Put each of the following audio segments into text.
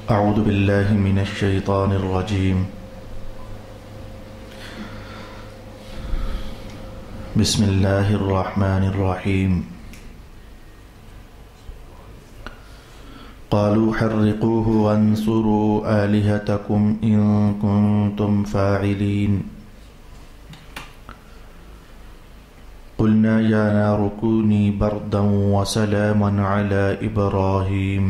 أعوذ بالله من الشيطان الرجيم. بسم الله الرحمن الرحيم. قالوا حرقوه وانصروا آلهتكم إن كنتم فاعلين. قلنا يا نار كوني بردا وسلاما على إبراهيم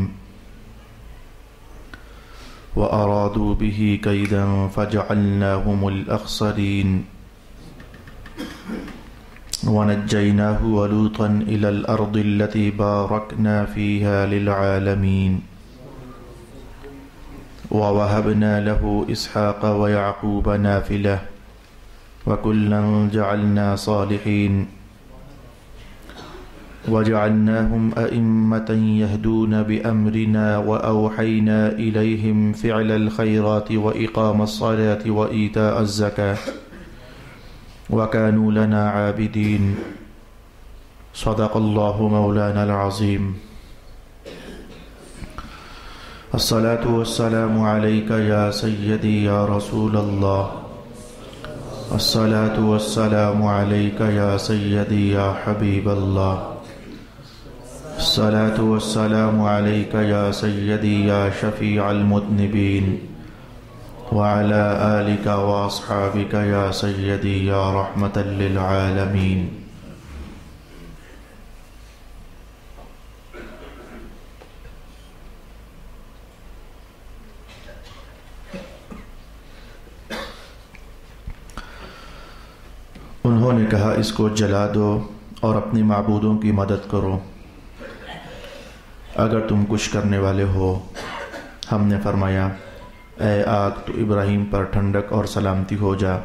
وأرادوا به كيدا فجعلناهم الأخسرين ونجيناه ولوطا إلى الأرض التي باركنا فيها للعالمين ووهبنا له إسحاق ويعقوب نافلة وكلا جعلنا صالحين وجعلناهم أئمة يهدون بأمرنا وأوحينا إليهم فعل الخيرات وإقام الصلاة وإيتاء الزكاة وكانوا لنا عابدين. صدق الله مولانا العظيم. الصلاة والسلام عليك يا سيدي يا رسول الله. الصلاة والسلام عليك يا سيدي يا حبيب الله. الصلاة والسلام عليك يا سيدي يا شفيع المذنبين وعلى آلك وأصحابك يا سيدي يا رحمة للعالمين. انہوں نے کہا اس کو جلا دو اور اپنے معبودوں کی مدد کرو اگر تم کچھ کرنے والے ہو. ہم نے فرمایا اے آگ تو ابراہیم پر ٹھنڈک اور سلامتی ہو جا.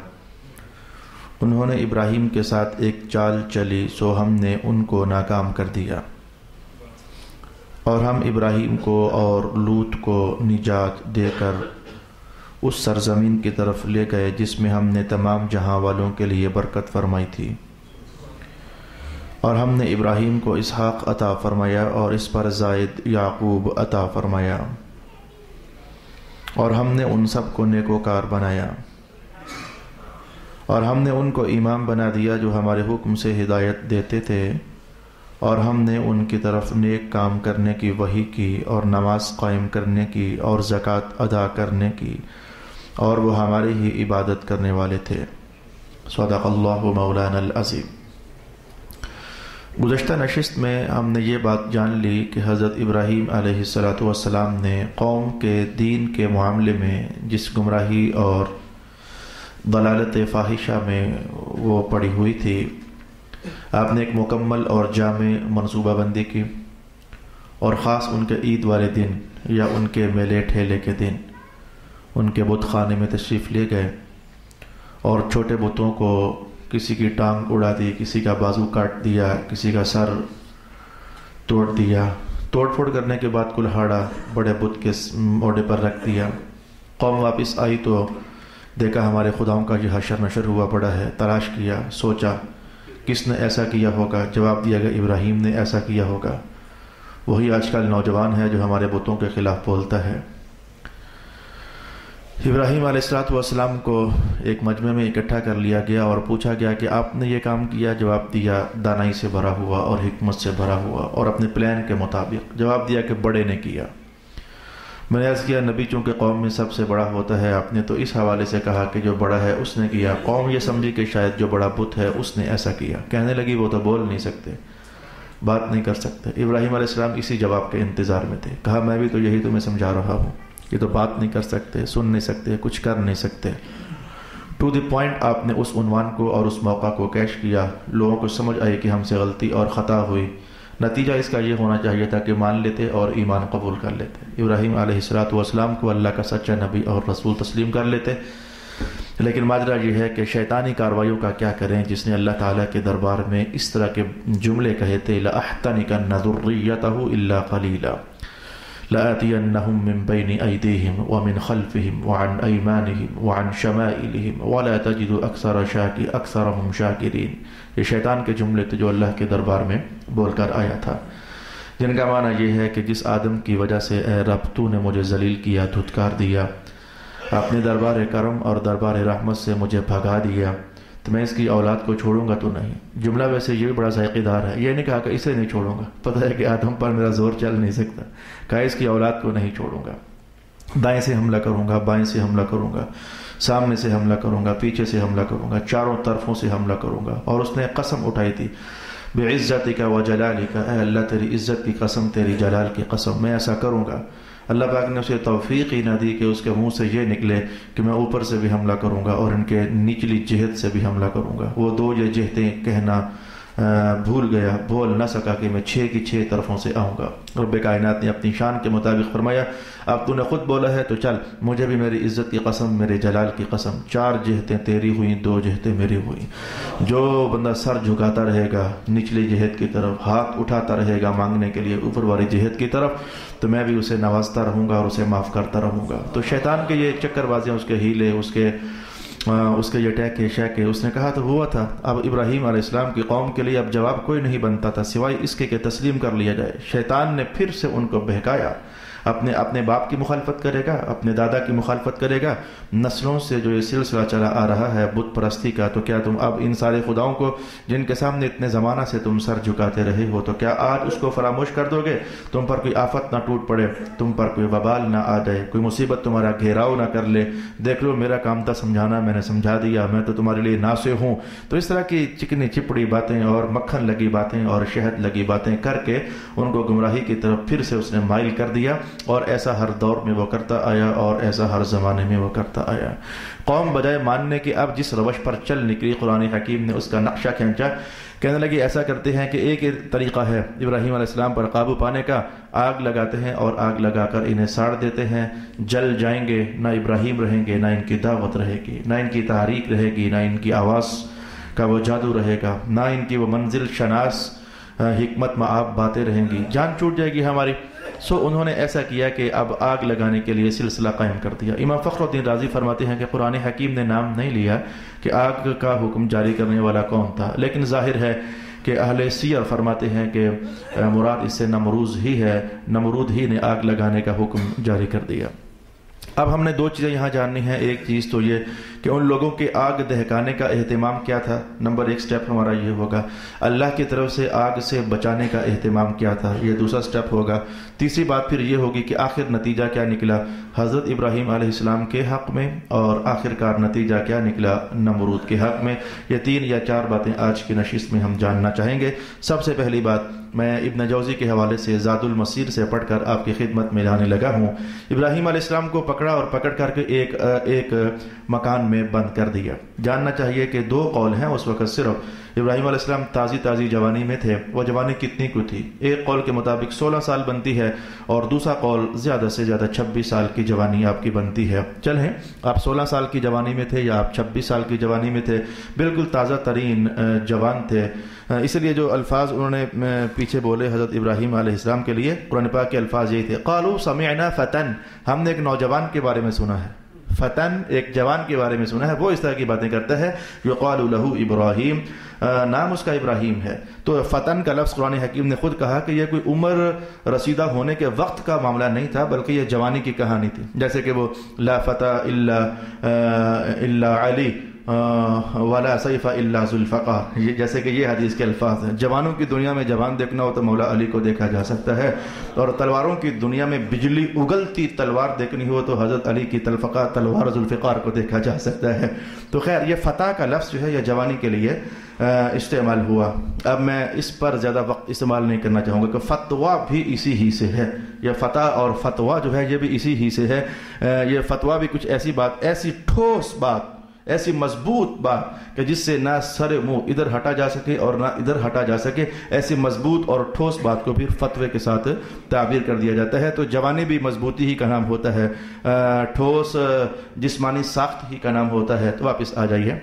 انہوں نے ابراہیم کے ساتھ ایک چال چلی سو ہم نے ان کو ناکام کر دیا اور ہم ابراہیم کو اور لوط کو نجات دے کر اس سرزمین کی طرف لے گئے جس میں ہم نے تمام جہاں والوں کے لیے برکت فرمائی تھی. اور ہم نے ابراہیم کو اسحاق عطا فرمایا اور اس پر زائد یعقوب عطا فرمایا اور ہم نے ان سب کو نیکوکار بنایا اور ہم نے ان کو امام بنا دیا جو ہمارے حکم سے ہدایت دیتے تھے اور ہم نے ان کی طرف نیک کام کرنے کی وحی کی اور نماز قائم کرنے کی اور زکوٰۃ ادا کرنے کی اور وہ ہماری ہی عبادت کرنے والے تھے. صدق اللہ مولانا العظیم. گزشتہ نشست میں ہم نے یہ بات جان لی کہ حضرت ابراہیم علیہ السلام نے قوم کے دین کے معاملے میں جس گمراہی اور ضلالت فاحشہ میں وہ پڑی ہوئی تھی، آپ نے ایک مکمل اور جامع منصوبہ بندی کی اور خاص ان کے عید والے دن یا ان کے میلے ٹھیلے کے دن ان کے بت خانے میں تشریف لے گئے اور چھوٹے بتوں کو کسی کی ٹانگ اڑا دی، کسی کا بازو کاٹ دیا، کسی کا سر توڑ دیا. توڑ پھوڑ کرنے کے بعد کلہاڑا بڑے بت کے موڑے پر رکھ دیا. قوم واپس آئی تو دیکھا ہمارے خداؤں کا یہ حشر نشر ہوا پڑا ہے. تلاش کیا، سوچا کس نے ایسا کیا ہوگا. جواب دیا گیا ابراہیم نے ایسا کیا ہوگا. وہی آج کل نوجوان ہے جو ہمارے بتوں کے خلاف بولتا ہے. ابراہیم علیہ السلام کو ایک مجمع میں اکٹھا کر لیا گیا اور پوچھا گیا کہ آپ نے یہ کام کیا. جواب دیا دانائی سے بھرا ہوا اور حکمت سے بھرا ہوا اور اپنے پلان کے مطابق. جواب دیا کہ بڑے نے کیا. میں نے عرض کیا نبی چونکہ قوم میں سب سے بڑا ہوتا ہے، آپ نے تو اس حوالے سے کہا کہ جو بڑا ہے اس نے کیا. قوم یہ سمجھی کہ شاید جو بڑا بت ہے اس نے ایسا کیا. کہنے لگی وہ تو بول نہیں سکتے، بات نہیں کر سکتے. ابراہیم علیہ السلام اسی جواب کے انتظار میں تھے. کہا میں بھی تو یہی تمہیں سمجھا رہا ہوں، یہ تو بات نہیں کر سکتے، سن نہیں سکتے، کچھ کر نہیں سکتے. ٹو دی پوائنٹ آپ نے اس عنوان کو اور اس موقع کو کیش کیا. لوگوں کو سمجھ آئی کہ ہم سے غلطی اور خطا ہوئی. نتیجہ اس کا یہ ہونا چاہیے تھا کہ مان لیتے اور ایمان قبول کر لیتے. ابراہیم علیہ السلام کو اللہ کا سچا نبی اور رسول تسلیم کر لیتے. لیکن ماجرا یہ ہے کہ شیطانی کارروائیوں کا کیا کریں جس نے اللہ تعالیٰ کے دربار میں اس طرح کے جملے کہے تھے لَأَحْتَنِكَنَّ ذُرِّيَّتَهُ إِلَّا قَلِيلًا لآتينهم من بين أيديهم ومن خلفهم وعن أيمانهم وعن شمائلهم ولا تجد أكثرهم شاكرين. یہ شیطان کے جملے تھے جو اللہ کے دربار میں بول کر آیا تھا. جن کا معنی یہ ہے کہ جس آدم کی وجہ سے اے رب تو نے مجھے ذلیل کیا، دھتکار دیا، اپنے دربار کرم اور دربار رحمت سے مجھے بھگا دیا، تو میں اس کی اولاد کو چھوڑوں گا تو نہیں۔ جملہ ویسے یہ بھی بڑا ذائقہ دار ہے، یہ نہیں کہا کہ اسے نہیں چھوڑوں گا، پتہ ہے کہ آدم پر میرا زور چل نہیں سکتا، کہا اس کی اولاد کو نہیں چھوڑوں گا، دائیں سے حملہ کروں گا، بائیں سے حملہ کروں گا، سامنے سے حملہ کروں گا، پیچھے سے حملہ کروں گا، چاروں طرفوں سے حملہ کروں گا۔ اور اس نے قسم اٹھائی تھی، بعزتک و جلالک، اے اللہ تیری عزت کی قسم، تیری جلال کی قسم، میں ایسا کروں گا۔ اللہ پاک نے اسے توفیق ہی نہ دی کہ اس کے منہ سے یہ نکلے کہ میں اوپر سے بھی حملہ کروں گا اور ان کے نچلی جہت سے بھی حملہ کروں گا۔ وہ دو یہ جہتیں کہنا بھول گیا، بول نہ سکا کہ میں 6 کی 6 طرفوں سے آؤں گا۔ رب کائنات نے اپنی شان کے مطابق فرمایا، اب تو نے خود بولا ہے تو چل، مجھے بھی میری عزت کی قسم، میرے جلال کی قسم، 4 جہتیں تیری ہوئیں، 2 جہتیں میری ہوئیں۔ جو بندہ سر جھکاتا رہے گا نچلی جہت کی طرف، ہاتھ اٹھاتا رہے گا مانگنے کے لیے اوپر والی جہت کی طرف، تو میں بھی اسے نوازتا رہوں گا اور اسے معاف کرتا رہوں گا۔ تو شیطان کے یہ چکر بازیاں، اس کے ہیلے، اس کے یہ ٹیکے شیکے، اس نے کہا تو ہوا تھا۔ اب ابراہیم علیہ السلام کی قوم کے لیے اب جواب کوئی نہیں بنتا تھا سوائے اس کے کہ تسلیم کر لیا جائے۔ شیطان نے پھر سے ان کو بہکایا، اپنے باپ کی مخالفت کرے گا، اپنے دادا کی مخالفت کرے گا، نسلوں سے جو یہ سلسلہ چلا آ رہا ہے بت پرستی کا، تو کیا تم اب ان سارے خداؤں کو جن کے سامنے اتنے زمانہ سے تم سر جھکاتے رہے ہو، تو کیا آج اس کو فراموش کر دو گے؟ تم پر کوئی آفت نہ ٹوٹ پڑے، تم پر کوئی وبال نہ آ جائے، کوئی مصیبت تمہارا گھیراؤ نہ کر لے، دیکھ لو میرا کام تھا سمجھانا، میں نے سمجھا دیا، میں تو تمہارے لیے ناصح ہوں۔ تو اس طرح کی چکنی چپڑی باتیں اور مکھن لگی باتیں اور شہد لگی باتیں کر کے ان کو گمراہی کی طرف پھر سے اس نے مائل کر دیا، اور ایسا ہر دور میں وہ کرتا آیا اور ایسا ہر زمانے میں وہ کرتا آیا۔ قوم بجائے ماننے کے اب جس روش پر چل نکلی، قرآن حکیم نے اس کا نقشہ کھینچا، کہنے لگے ایسا کرتے ہیں کہ ایک طریقہ ہے ابراہیم علیہ السلام پر قابو پانے کا، آگ لگاتے ہیں اور آگ لگا کر انہیں ساڑ دیتے ہیں، جل جائیں گے، نہ ابراہیم رہیں گے، نہ ان کی دعوت رہے گی، نہ ان کی تحریک رہے گی، نہ ان کی آواز کا وہ جادو رہے گا، نہ ان کی وہ منزل شناس حکمت معاب باتیں رہیں گی، جان چھوٹ جائے گی ہماری۔ سو انہوں نے ایسا کیا کہ اب آگ لگانے کے لیے سلسلہ قائم کر دیا۔ امام فخر الدین رازی فرماتے ہیں کہ قرآن حکیم نے نام نہیں لیا کہ آگ کا حکم جاری کرنے والا کون تھا، لیکن ظاہر ہے کہ اہل سیر فرماتے ہیں کہ مراد اس سے نمروز ہی ہے، نمرود ہی نے آگ لگانے کا حکم جاری کر دیا۔ اب ہم نے 2 چیزیں یہاں جاننی ہیں۔ ایک چیز تو یہ کہ ان لوگوں کے آگ دہکانے کا اہتمام کیا تھا، نمبر 1 سٹیپ ہمارا یہ ہوگا۔ اللہ کی طرف سے آگ سے بچانے کا اہتمام کیا تھا، یہ دوسرا سٹیپ ہوگا۔ تیسری بات پھر یہ ہوگی کہ آخر نتیجہ کیا نکلا حضرت ابراہیم علیہ السلام کے حق میں، اور آخرکار نتیجہ کیا نکلا نمرود کے حق میں۔ یہ 3 یا 4 باتیں آج کی نشست میں ہم جاننا چاہیں گے۔ سب سے پہلی بات میں ابن جوزی کے حوالے سے زاد المسیر سے پڑھ کر آپ کی خدمت میں لانے لگا ہوں۔ ابراہیم علیہ السلام کو پکڑا اور پکڑ کر کے ایک مکان میں بند کر دیا۔ جاننا چاہیے کہ 2 قول ہیں اس وقت صرف۔ ابراہیم علیہ السلام تازی جوانی میں تھے، وہ جوانی کتنی کو تھی؟ ایک قول کے مطابق 16 سال بنتی ہے، اور دوسرا قول زیادہ سے زیادہ 26 سال کی جوانی آپ کی بنتی ہے۔ چلیں، آپ 16 سال کی جوانی میں تھے یا آپ 26 سال کی جوانی میں تھے، بالکل تازہ ترین جوان تھے۔ اس لیے جو الفاظ انہوں نے پیچھے بولے حضرت ابراہیم علیہ السلام کے لیے، قرآن پاک کے الفاظ یہی تھے، قالوا سمعنا فتن، ہم نے ایک نوجوان کے بارے میں سنا ہے۔ فتن ایک جوان کے بارے میں سنا ہے، وہ اس طرح کی باتیں کرتا ہے، یقال له ابراہیم، نام اس کا ابراہیم ہے۔ تو فتن کا لفظ قرآن حکیم نے خود کہا کہ یہ کوئی عمر رسیدہ ہونے کے وقت کا معاملہ نہیں تھا، بلکہ یہ جوانی کی کہانی تھی۔ جیسے کہ وہ لا فتى الا علی ولا سیف الا ذوالفقار، یہ جیسے کہ یہ حدیث کے الفاظ ہیں۔ جوانوں کی دنیا میں جوان دیکھنا ہو تو مولا علی کو دیکھا جا سکتا ہے، اور تلواروں کی دنیا میں بجلی اگلتی تلوار دیکھنی ہو تو حضرت علی کی تلوار ذوالفقار کو دیکھا جا سکتا ہے۔ تو خیر، یہ فتح کا لفظ جو ہے یہ جوانی کے لیے استعمال ہوا۔ اب میں اس پر زیادہ وقت استعمال نہیں کرنا چاہوں گا کہ فتویٰ بھی اسی ہی سے ہے، یہ فتح اور فتویٰ جو ہے یہ بھی اسی ہی سے ہے۔ یہ فتویٰ بھی کچھ ایسی بات، ایسی ٹھوس بات، ایسی مضبوط بات کہ جس سے نہ سر منہ ادھر ہٹا جا سکے اور نہ ادھر ہٹا جا سکے، ایسی مضبوط اور ٹھوس بات کو بھی فتوے کے ساتھ تعبیر کر دیا جاتا ہے۔ تو جوانی بھی مضبوطی ہی کا نام ہوتا ہے، ٹھوس جسمانی ساخت ہی کا نام ہوتا ہے۔ تو واپس آ جائیے،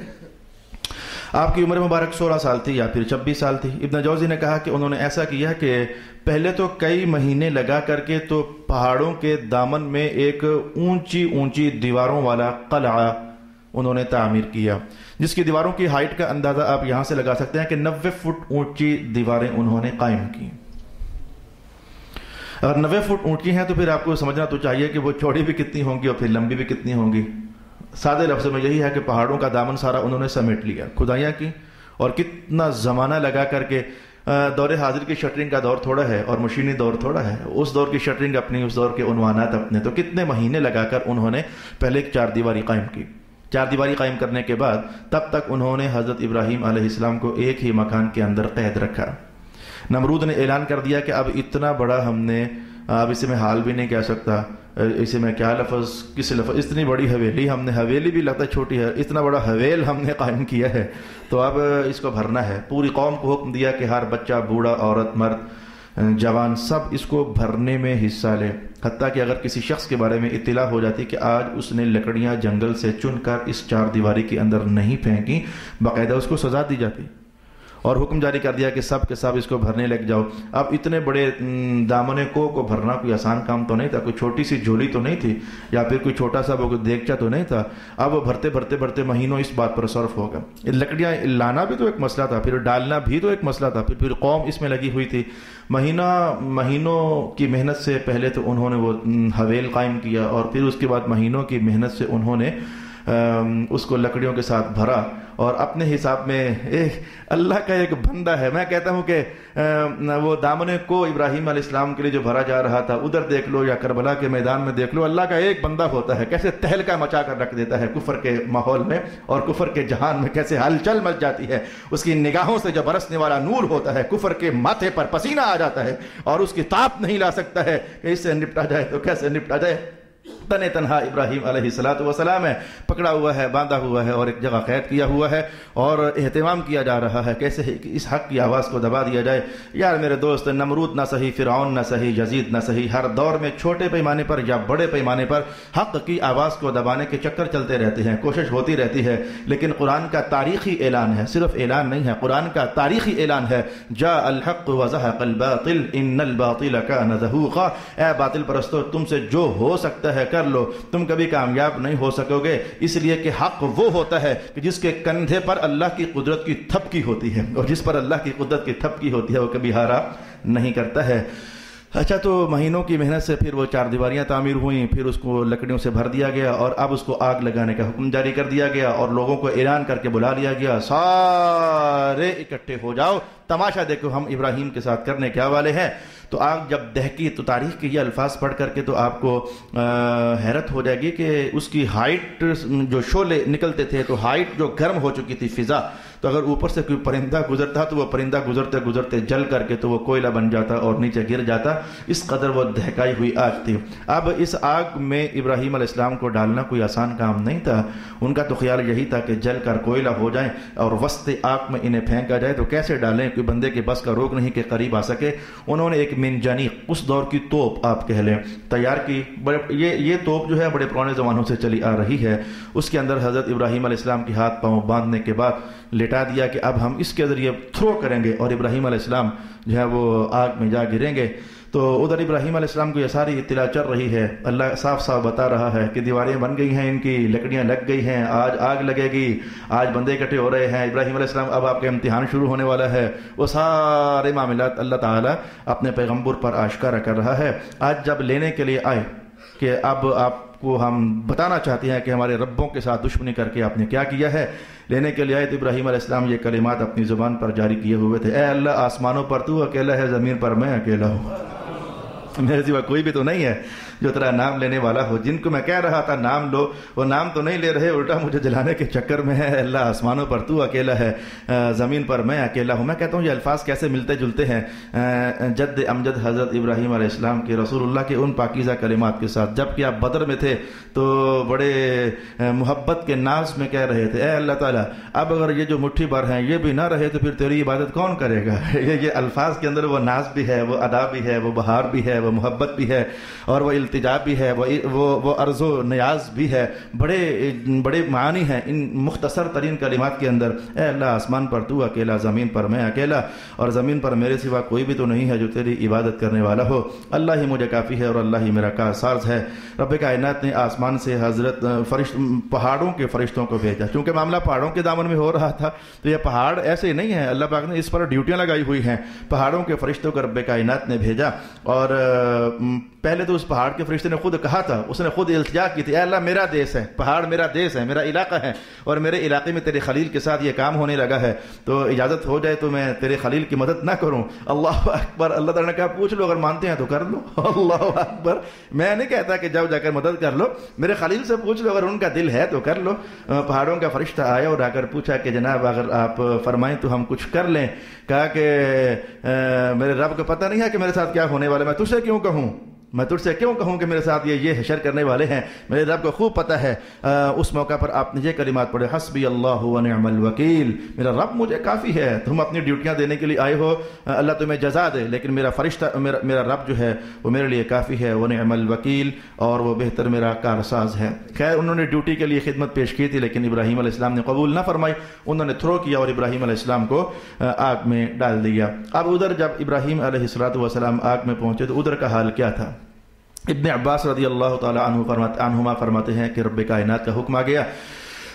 آپ کی عمر مبارک 16 سال تھی یا پھر 26 سال تھی۔ ابن جوزی نے کہا کہ انہوں نے ایسا کیا کہ پہلے تو کئی مہینے لگا کر کے تو پہاڑوں کے دامن میں ایک اونچی دیواروں والا قلعہ انہوں نے تعمیر کیا، جس کی دیواروں کی ہائٹ کا اندازہ آپ یہاں سے لگا سکتے ہیں کہ 90 فٹ اونچی دیواریں انہوں نے قائم کی۔ اگر 90 فٹ اونچی ہیں تو پھر آپ کو سمجھنا تو چاہیے کہ وہ چوڑی بھی کتنی ہوں گی اور پھر لمبی بھی کتنی ہوں گی. سادے لفظوں میں یہی ہے کہ پہاڑوں کا دامن سارا انہوں نے سمیٹ لیا, کھدائیاں کی, اور کتنا زمانہ لگا کر کے. دور حاضر کی شٹرنگ کا دور تھوڑا ہے اور مشینی دور تھوڑا ہے, اس دور کی شٹرنگ اپنی, اس دور کے عنوانات اپنے, تو کتنے مہینے لگا کر انہوں نے پہلے ایک 4 دیواری قائم کی. 4 دیواری قائم کرنے کے بعد تب تک انہوں نے حضرت ابراہیم علیہ السلام کو ایک ہی مکان کے اندر قید رکھا. نمرود نے اعلان کر دیا کہ اب اتنا بڑا ہم نے, اب اسے میں حال بھی نہیں کہہ سکتا, اسے میں کیا لفظ, کس لفظ, اتنی بڑی حویلی ہم نے, حویلی بھی لگتا ہے چھوٹی ہے, اتنا بڑا حویل ہم نے قائم کیا ہے, تو اب اس کو بھرنا ہے. پوری قوم کو حکم دیا کہ ہر بچہ, بوڑھا, عورت, مرد, جوان, سب اس کو بھرنے میں حصہ لے. حتیٰ کہ اگر کسی شخص کے بارے میں اطلاع ہو جاتی کہ آج اس نے لکڑیاں جنگل سے چن کر اس 4 دیواری کے اندر نہیں پھینکی, باقاعدہ اس کو سزا دی جاتی, اور حکم جاری کر دیا کہ سب کے سب اس کو بھرنے لگ جاؤ. اب اتنے بڑے دامنے کو بھرنا کوئی آسان کام تو نہیں تھا, کوئی چھوٹی سی جھولی تو نہیں تھی, یا پھر کوئی چھوٹا سا وہ دیگچا تو نہیں تھا. اب وہ بھرتے بھرتے بھرتے مہینوں اس بات پر صرف ہوگا. لکڑیاں لانا بھی تو ایک مسئلہ تھا, پھر ڈالنا بھی تو ایک مسئلہ تھا, پھر قوم اس میں لگی ہوئی تھی. مہینوں کی محنت سے پہلے تو انہوں نے وہ حویل قائم کیا, اور پھر اس کے بعد مہینوں کی محنت سے انہوں نے اس کو لکڑیوں کے ساتھ بھرا, اور اپنے حساب میں اللہ کا ایک بندہ ہے. میں کہتا ہوں کہ وہ دامنے کو ابراہیم علیہ السلام کے لیے جو بھرا جا رہا تھا, ادھر دیکھ لو یا کربلا کے میدان میں دیکھ لو, اللہ کا ایک بندہ ہوتا ہے, کیسے تہلکہ مچا کر رکھ دیتا ہے کفر کے ماحول میں, اور کفر کے جہان میں کیسے ہلچل مچ جاتی ہے. اس کی نگاہوں سے جو برسنے والا نور ہوتا ہے, کفر کے ماتھے پر پسینہ آ جاتا ہے, اور اس کی تاپ نہیں لا سکتا ہے کہ اس سے نپٹا جائے تو کیسے نپٹا جائے. تن تنہا ابراہیم علیہ السلام ہے, پکڑا ہوا ہے, باندھا ہوا ہے, اور ایک جگہ قید کیا ہوا ہے, اور اہتمام کیا جا رہا ہے کیسے اس حق کی آواز کو دبا دیا جائے. یار میرے دوست, نمرود نہ صحیح, فرعون نہ صحیح, یزید نہ صحیح, ہر دور میں چھوٹے پیمانے پر یا بڑے پیمانے پر حق کی آواز کو دبانے کے چکر چلتے رہتے ہیں, کوشش ہوتی رہتی ہے. لیکن قرآن کا تاریخی اعلان ہے, صرف اعلان نہیں ہے, قرآن کا تاریخی اعلان ہے, جاء الحق وزهق الباطل ان الباطل كان زهوقا. اے باطل پرستو, تم سے جو ہو سکتا ہے کر لو, تم کبھی کامیاب نہیں ہو سکو گے, اس لیے کہ حق وہ ہوتا ہے کہ جس کے کندھے پر اللہ کی قدرت کی تھپکی ہوتی ہے, اور جس پر اللہ کی قدرت کی تھپکی ہوتی ہے وہ کبھی ہارا نہیں کرتا ہے. اچھا, تو مہینوں کی محنت سے پھر وہ 4 دیواریاں تعمیر ہوئیں, پھر اس کو لکڑیوں سے بھر دیا گیا, اور اب اس کو آگ لگانے کا حکم جاری کر دیا گیا, اور لوگوں کو اعلان کر کے بلا لیا گیا, سارے اکٹھے ہو جاؤ, تماشا دیکھو ہم ابراہیم کے ساتھ کرنے کیا والے ہیں. تو آگ جب دہکی تو تاریخ کے یہ الفاظ پڑھ کر کے تو آپ کو حیرت ہو جائے گی کہ اس کی ہائٹ, جو شعلے نکلتے تھے تو ہائٹ جو گرم ہو چکی تھی فضا, تو اگر اوپر سے کوئی پرندہ گزرتا تو وہ پرندہ گزرتے گزرتے جل کر کے تو وہ کوئلہ بن جاتا اور نیچے گر جاتا, اس قدر وہ دہکائی ہوئی آگ تھی. اب اس آگ میں ابراہیم علیہ السلام کو ڈالنا کوئی آسان کام نہیں تھا. ان کا تو خیال یہی تھا کہ جل کر کوئلہ ہو جائیں اور وسط آگ میں انہیں پھینکا جائے, تو کیسے ڈالیں, کوئی بندے کے بس کا روک نہیں کہ قریب آ سکے. انہوں نے ایک منجنیق, اس دور کی توپ آپ کہہ لیں, تیار کی. یہ توپ جو ہے بڑے پرانے زمانوں سے چلی آ رہی ہے. اس کے اندر حضرت ابراہیم علیہ السلام کی ہاتھ پاؤں باندھنے کے بعد لٹا دیا کہ اب ہم اس کے ذریعے تھرو کریں گے, اور ابراہیم علیہ السلام جو ہے وہ آگ میں جا گریں گے. تو ادھر ابراہیم علیہ السلام کو یہ ساری اطلاع چل رہی ہے, اللہ صاف صاف بتا رہا ہے کہ دیواریں بن گئی ہیں, ان کی لکڑیاں لگ گئی ہیں, آج آگ لگے گی, آج بندے اکٹھے ہو رہے ہیں. ابراہیم علیہ السلام, اب آپ کا امتحان شروع ہونے والا ہے. وہ سارے معاملات اللہ تعالیٰ اپنے پیغمبر پر آشکارا کر رہا ہے. آج جب لینے کے لیے آئے کہ اب آپ کو ہم بتانا چاہتے ہیں کہ ہمارے ربوں کے ساتھ دشمنی کر کے آپ نے کیا کیا ہے, لینے کے لیے آئے تو ابراہیم علیہ السلام یہ کلمات اپنی زبان پر جاری کیے ہوئے تھے, اے اللہ, آسمانوں پر تو اکیلا ہے, زمین پر میں اکیلا ہوں, میرے سوا کوئی بھی تو نہیں ہے جو تیرا نام لینے والا ہو. جن کو میں کہہ رہا تھا نام لو, وہ نام تو نہیں لے رہے, الٹا مجھے جلانے کے چکر میں ہے. اللہ, آسمانوں پر تو اکیلا ہے, زمین پر میں اکیلا ہوں. میں کہتا ہوں یہ الفاظ کیسے ملتے جلتے ہیں جد امجد حضرت ابراہیم علیہ السلام کے, رسول اللہ کے ان پاکیزہ کلمات کے ساتھ, جب کہ آپ بدر میں تھے تو بڑے محبت کے ناز میں کہہ رہے تھے, اے اللہ تعالیٰ, اب اگر یہ جو مٹھی بھر ہیں یہ بھی نہ رہے تو پھر تیری عبادت کون کرے گا. یہ الفاظ کے اندر وہ ناز بھی ہے, وہ ادا بھی ہے, وہ بہار بھی ہے, وہ محبت بھی ہے, اور وہ التجا بھی ہے, وہ عرض و نیاز بھی ہے. بڑے معانی ہیں ان مختصر ترین کلمات کے اندر. اے اللہ, آسمان پر تو اکیلا, زمین پر میں اکیلا, اور زمین پر میرے سوا کوئی بھی تو نہیں ہے جو تیری عبادت کرنے والا ہو. اللہ ہی مجھے کافی ہے اور اللہ ہی میرا کارساز ہے. رب کائنات نے آسمان سے حضرت پہاڑوں کے فرشتوں کو بھیجا. چونکہ معاملہ پہاڑوں کے دامن میں ہو رہا تھا تو یہ پہاڑ ایسے ہی نہیں ہے, اللہ پاک نے اس پر ڈیوٹیاں لگائی ہوئی ہیں. پہاڑوں کے فرشتوں کو رب کائنات نے بھیجا, اور پہلے تو اس پہاڑ کے فرشتے نے خود کہا تھا، اس نے خود التجا کی تھی، اے اللہ میرا دیس ہے، پہاڑ میرا دیس ہے، میرا علاقہ ہے، اور میرے علاقے میں تیرے خلیل کے ساتھ یہ کام ہونے لگا ہے، تو اجازت ہو جائے تو میں تیرے خلیل کی مدد نہ کروں؟ اللہ اکبر. اللہ تعالیٰ نے کہا پوچھ لو، اگر مانتے ہیں تو کر لو. اللہ اکبر. میں نہیں کہتا کہ جاؤ جا کر مدد کر لو، میرے خلیل سے پوچھ لو، اگر ان کا دل ہے تو کر لو. پہاڑوں کا فرشتہ آیا اور آ کر پوچھا کہ جناب اگر آپ فرمائیں تو ہم کچھ کر لیں. کہا کہ میرے رب کو پتہ نہیں ہے کہ میرے ساتھ کیا ہونے والا ہے، میں تجھ سے کیوں کہوں، میں تجھ سے کیوں کہوں کہ میرے ساتھ یہ حشر کرنے والے ہیں، میرے رب کو خوب پتہ ہے. اس موقع پر آپ نے یہ کلمات پڑھے، حسبی اللہ ونعم الوکیل، میرا رب مجھے کافی ہے. تم اپنی ڈیوٹیاں دینے کے لیے آئے ہو، اللہ تمہیں جزا دے، لیکن میرا فرشتہ میرا رب جو ہے وہ میرے لیے کافی ہے. ونعم الوکیل، اور وہ بہتر میرا کارساز ہے. خیر انہوں نے ڈیوٹی کے لیے خدمت پیش کی تھی، لیکن ابراہیم علیہ السلام نے قبول نہ فرمائی، انہوں نے تھرو کیا اور ابراہیم علیہ السلام کو آگ میں ڈال دیا. اب ادھر جب ابراہیم علیہ السلام آگ میں پہنچے تو ادھر کا حال کیا تھا؟ ابن عباس رضی اللہ تعالی عنہما فرماتے ہیں کہ رب کائنات کا حکم آ گیا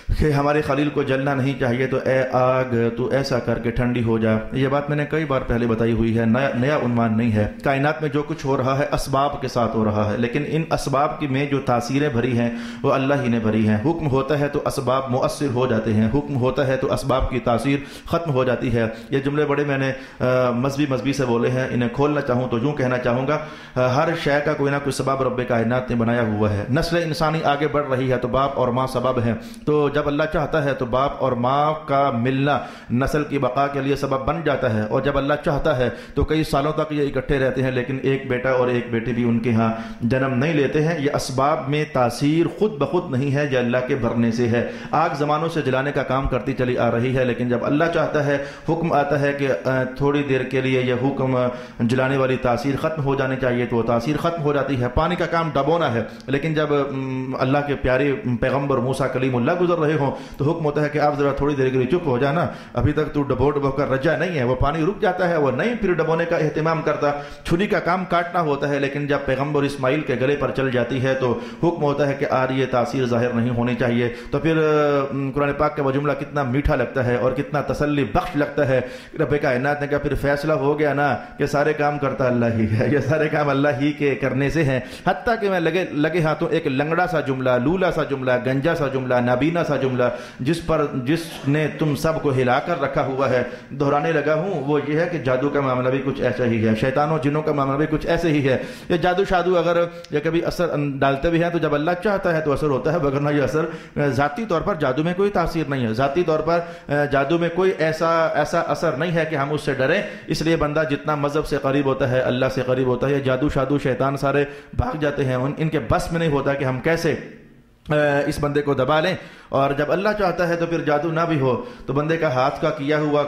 کہ ہمارے خلیل کو جلنا نہیں چاہیے، تو اے آگ تو ایسا کر کے ٹھنڈی ہو جا. یہ بات میں نے کئی بار پہلے بتائی ہوئی ہے، نیا عنوان نہیں ہے. کائنات میں جو کچھ ہو رہا ہے اسباب کے ساتھ ہو رہا ہے، لیکن ان اسباب کی میں جو تاثیریں بھری ہیں وہ اللہ ہی نے بھری ہیں. حکم ہوتا ہے تو اسباب مؤثر ہو جاتے ہیں، حکم ہوتا ہے تو اسباب کی تاثیر ختم ہو جاتی ہے. یہ جملے بڑے میں نے مذہبی سے بولے ہیں، انہیں کھولنا چاہوں تو یوں کہنا چاہوں گا، ہر شے کا کوئی نہ کوئی سبب رب کائنات نے بنایا ہوا ہے. نسل انسانی آگے بڑھ رہی ہے تو باپ اور ماں سبب ہیں، تو جب اللہ چاہتا ہے تو باپ اور ماں کا ملنا نسل کی بقا کے لیے سبب بن جاتا ہے، اور جب اللہ چاہتا ہے تو کئی سالوں تک یہ اکٹھے رہتے ہیں، لیکن ایک بیٹا اور ایک بیٹی بھی ان کے ہاں جنم نہیں لیتے ہیں. یہ اسباب میں تاثیر خود بخود نہیں ہے، یہ اللہ کے بھرنے سے ہے. آگ زمانوں سے جلانے کا کام کرتی چلی آ رہی ہے، لیکن جب اللہ چاہتا ہے، حکم آتا ہے کہ تھوڑی دیر کے لیے یہ حکم جلانے والی تاثیر ختم ہو جانی چاہیے تو وہ تاثیر ختم ہو جاتی ہے. پانی کا کام ڈبونا ہے، لیکن جب اللہ کے پیارے پیغمبر موسیٰ کلیم اللہ گزر رہے ہوں تو حکم ہوتا ہے کہ آپ ذرا تھوڑی دیر کے لیے چپ ہو جانا، ابھی تک تو ڈبو کر رجا نہیں ہے. وہ پانی رک جاتا ہے، وہ نہیں پھر ڈبونے کا اہتمام کرتا. چھری کا کام کاٹنا ہوتا ہے، لیکن جب پیغمبر اسماعیل کے گلے پر چل جاتی ہے تو حکم ہوتا ہے کہ آج یہ تاثیر ظاہر نہیں ہونی چاہیے. تو پھر قرآن پاک کا وہ جملہ کتنا میٹھا لگتا ہے اور کتنا تسلی بخش لگتا ہے. رب کائنات نے کہا پھر فیصلہ ہو گیا نا کہ سارے کام کرتا اللہ ہی ہے، یہ سارے کام اللہ ہی کے کرنے سے ہیں. حتیٰ کہ میں لگے ہاتھوں ایک لنگڑا سا جملہ، لولا سا جملہ، گنجا سا جملہ، نابینا سا جملہ جس نے تم سب کو ہلا کر رکھا ہوا ہے دہرانے لگا ہوں، وہ یہ ہے کہ جادو کا معاملہ بھی کچھ ایسا ہی ہے، شیطانوں جنوں کا معاملہ بھی کچھ ایسے ہی ہے. یہ جادو شادو اگر یہ کبھی اثر ڈالتے بھی ہیں تو جب اللہ چاہتا ہے تو اثر ہوتا ہے، وگرنہ یہ اثر ذاتی طور پر جادو میں کوئی تاثیر نہیں ہے، ذاتی طور پر جادو میں کوئی ایسا اثر نہیں ہے کہ ہم اس سے ڈریں. اس لیے بندہ جتنا مذہب سے قریب ہوتا ہے، اللہ سے قریب ہوتا ہے، یہ جادو شادو شیطان سارے بھاگ جاتے ہیں. ان کے بس میں نہیں ہوتا کہ ہم کیسے اس بندے کو دبا لیں. اور جب اللہ چاہتا ہے تو پھر جادو نہ بھی ہو تو بندے کا ہاتھ کا کیا ہوا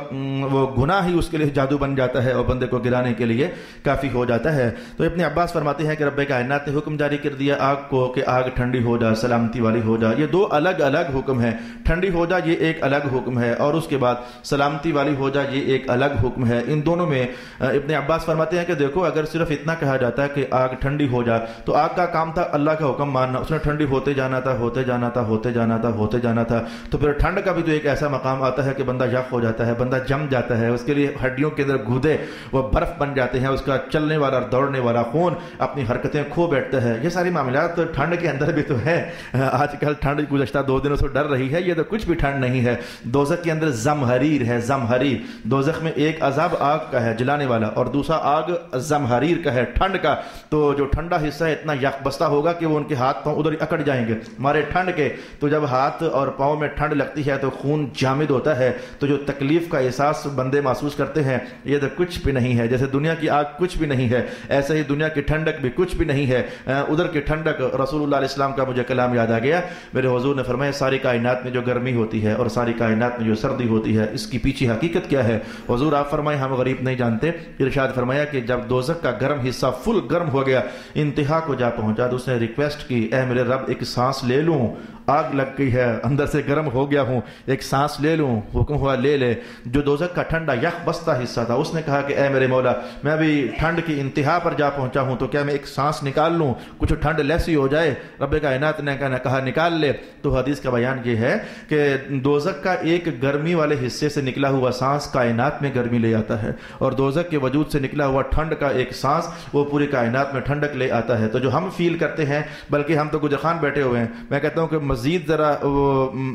وہ گناہ ہی اس کے لیے جادو بن جاتا ہے اور بندے کو گرانے کے لیے کافی ہو جاتا ہے. تو ابن عباس فرماتے ہیں کہ رب کائنات نے حکم جاری کر دیا آگ کو کہ آگ ٹھنڈی ہو جا، سلامتی والی ہو جا. یہ دو الگ الگ حکم ہیں. ٹھنڈی ہو جا یہ ایک الگ حکم ہے، اور اس کے بعد سلامتی والی ہو جا یہ ایک الگ حکم ہے. ان دونوں میں ابن عباس فرماتے ہیں کہ دیکھو اگر صرف اتنا کہا جاتا ہے کہ آگ ٹھنڈی ہو جا تو آگ کا کام تھا اللہ کا حکم ماننا، اس نے ٹھنڈی ہوتے جانا تھا، ہوتے جانا تھا، ہوتے جانا تھا، ہوتے جانا تھا. تو پھر ٹھنڈ کا بھی تو ایک ایسا مقام آتا ہے کہ بندہ یخ ہو جاتا ہے، بندہ جم جاتا ہے، اس کے لیے ہڈیوں کے اندر گودے وہ برف بن جاتے ہیں، اس کا چلنے والا دوڑنے والا خون اپنی حرکتیں کھو بیٹھتا ہے. یہ ساری معاملات ٹھنڈ کے اندر بھی تو ہے. آج کل ٹھنڈ گزشتہ 2 دنوں سے ڈر رہی ہے، یہ تو کچھ بھی ٹھنڈ نہیں ہے. دوزخ کے اندر زمہریر ہے، زمہریر. دوزخ میں ایک عذاب آگ کا ہے جلانے والا اور دوسرا آگ زمہریر کا ہے ٹھنڈ کا. تو جو ٹھنڈا حصہ ہے اتنا یخ بستہ ہوگا کہ وہ ان کے ہاتھ پاؤں ادھر اکڑ جائیں گے مارے ٹھنڈ کے. تو جب ہاتھ اور پاؤں میں ٹھنڈ لگتی ہے تو خون جامد ہوتا ہے، تو جو تکلیف کا احساس بندے محسوس کرتے ہیں یہ تو کچھ بھی نہیں ہے. جیسے دنیا کی آگ کچھ بھی نہیں ہے، ایسے ہی دنیا کی ٹھنڈک بھی کچھ بھی نہیں ہے. ادھر کی ٹھنڈک، رسول اللہ علیہ السلام کا مجھے کلام یاد آ گیا. میرے حضور نے فرمایا ساری کائنات میں جو گرمی ہوتی ہے اور ساری کائنات میں جو سردی ہوتی ہے اس کی پیچھے حقیقت کیا ہے؟ حضور آپ فرمائے ہم غریب نہیں جانتے. ارشاد فرمایا کہ جب دوزخ کا گرم حصہ فل گرم ہو گیا، انتہا کو جا پہنچا، تو اس نے ریکویسٹ کی اے میرے رب ایک سانس لے لوں. آگ لگ گئی ہے، اندر سے گرم ہو گیا ہوں، ایک سانس لے لوں، حکم ہوا لے لے۔ جو دوزخ کا ٹھنڈا یخ بستہ حصہ تھا اس نے کہا کہ اے میرے مولا میں ابھی ٹھنڈ کی انتہا پر جا پہنچا ہوں، تو کیا میں ایک سانس نکال لوں، کچھ ٹھنڈ لیسی ہو جائے؟ رب کائنات نے کہا نکال لے۔ تو حدیث کا بیان یہ ہے کہ دوزخ کا ایک گرمی والے حصے سے نکلا ہوا سانس کائنات میں گرمی لے آتا ہے، اور دوزخ کے وجود سے نکلا ہوا ٹھنڈ کا ایک سانس وہ پوری کائنات میں ٹھنڈک لے آتا ہے۔ تو جو ہم فیل کرتے ہیں، بلکہ ہم تو گجر خان بیٹھے ہوئے ہیں، میں کہتا ہوں کہ مزید ذرا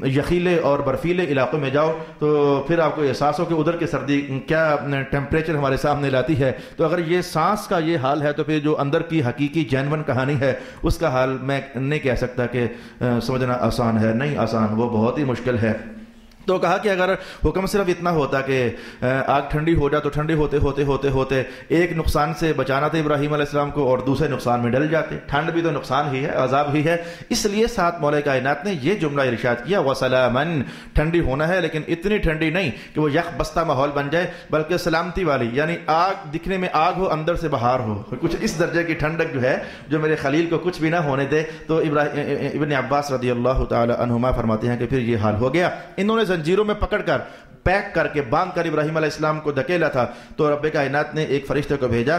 یخیلے اور برفیلے علاقوں میں جاؤ تو پھر آپ کو احساس ہو کہ ادھر کی سردی کیا ٹیمپریچر ہمارے سامنے لاتی ہے۔ تو اگر یہ سانس کا یہ حال ہے تو پھر جو اندر کی حقیقی جینون کہانی ہے اس کا حال میں نہیں کہہ سکتا کہ سمجھنا آسان ہے، نہیں آسان، وہ بہت ہی مشکل ہے۔ تو کہا کہ اگر حکم صرف اتنا ہوتا کہ آگ ٹھنڈی ہو جائے تو ٹھنڈی ہوتے ہوتے ہوتے ہوتے ایک نقصان سے بچانا تھا ابراہیم علیہ السلام کو اور دوسرے نقصان میں ڈل جاتے۔ ٹھنڈ بھی تو نقصان ہی ہے، عذاب ہی ہے، اس لیے ساتھ مولا کائنات نے یہ جملہ ارشاد کیا وسلامن، ٹھنڈی ہونا ہے لیکن اتنی ٹھنڈی نہیں کہ وہ یک بستہ ماحول بن جائے، بلکہ سلامتی والی، یعنی آگ دکھنے میں آگ ہو اندر سے بہار ہو، کچھ اس درجے کی ٹھنڈک جو ہے جو میرے خلیل کو کچھ بھی نہ ہونے دے۔ تو ابن عباس رضی اللہ تعالی عنہما فرماتے ہیں کہ پھر یہ حال ہو گیا، انہوں نے زنجیروں میں پکڑ کر پیک کر کے باندھ کر ابراہیم علیہ السلام کو دھکیلا تھا، تو رب کائنات نے ایک فرشتے کو بھیجا۔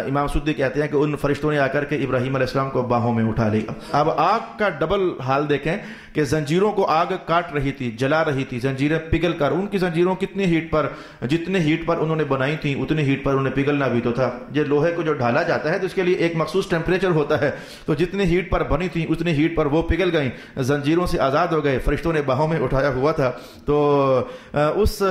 امام سدی کہتے ہیں کہ ان فرشتوں نے آ کر کے ابراہیم علیہ السلام کو باہوں میں اٹھا لیا۔ اب آگ کا ڈبل حال دیکھیں کہ زنجیروں کو آگ کاٹ رہی تھی، جلا رہی تھی، زنجیریں پگھل کر، ان کی زنجیروں کتنی ہیٹ پر، جتنے ہیٹ پر انہوں نے بنائی تھیں اتنی ہیٹ پر انہیں پگھلنا بھی تو تھا۔ یہ لوہے کو جو ڈھالا جاتا ہے تو اس کے لیے ایک مخصوص ٹیمپریچر ہوتا ہے، تو جتنی ہیٹ پر بنی تھی اتنی ہیٹ پر وہ پگھل گئیں، زنجیروں سے آزاد ہو گئے، فرشتوں نے باہوں میں اٹھایا ہوا تھا۔ تو اس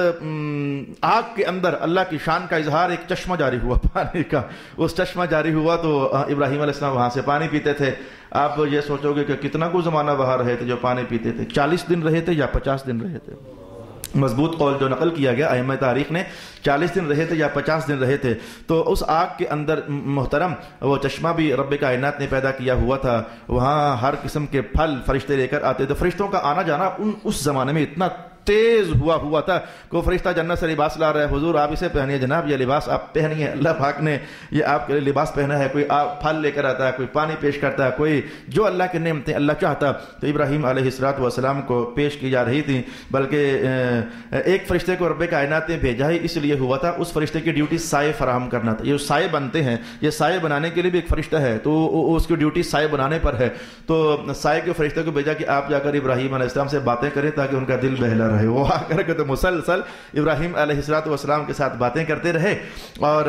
آگ کے اندر اللہ کی شان کا اظہار، ایک چشمہ جاری ہوا پانی کا، اس چشمہ جاری ہوا تو ابراہیم علیہ السلام وہاں سے پانی پیتے تھے۔ آپ یہ سوچو گے کہ کتنا کو زمانہ وہاں رہے تھے جو پانی پیتے تھے، 40 دن رہے تھے یا 50 دن رہے تھے؟ مضبوط قول جو نقل کیا گیا ائمہ تاریخ نے، 40 دن رہے تھے یا 50 دن رہے تھے۔ تو اس آگ کے اندر محترم وہ چشمہ بھی رب کائنات نے پیدا کیا ہوا تھا، وہاں ہر قسم کے پھل فرشتے لے کر آتے تھے۔ فرشتوں کا آنا جانا اس زمانے میں اتنا تیز ہوا تھا کہ وہ فرشتہ جنت سے لباس لا رہا ہے، حضور آپ اسے پہنیے، جناب یہ لباس آپ پہنیے، اللہ پاک نے یہ آپ کے لیے لباس پہنا ہے۔ کوئی پھل لے کر آتا ہے، کوئی پانی پیش کرتا ہے، کوئی جو اللہ کے نعمتیں اللہ چاہتا تو ابراہیم علیہ السلام کو پیش کی جا رہی تھی۔ بلکہ ایک فرشتے کو رب کائنات نے بھیجا ہی اس لیے ہوا تھا، اس فرشتے کی ڈیوٹی سائے فراہم کرنا تھا۔ یہ سائے بنتے ہیں، یہ سائے بنانے کے لیے بھی ایک فرشتہ ہے، تو اس کی ڈیوٹی سائے بنانے پر ہے۔ تو سائے کے فرشتے کو بھیجا کہ آپ جا کر ابراہیم علیہ السلام سے باتیں کریں تاکہ ان کا دل بہلا رہے۔ وہ آ کر کے تو مسلسل ابراہیم علیہ السلام کے ساتھ باتیں کرتے رہے، اور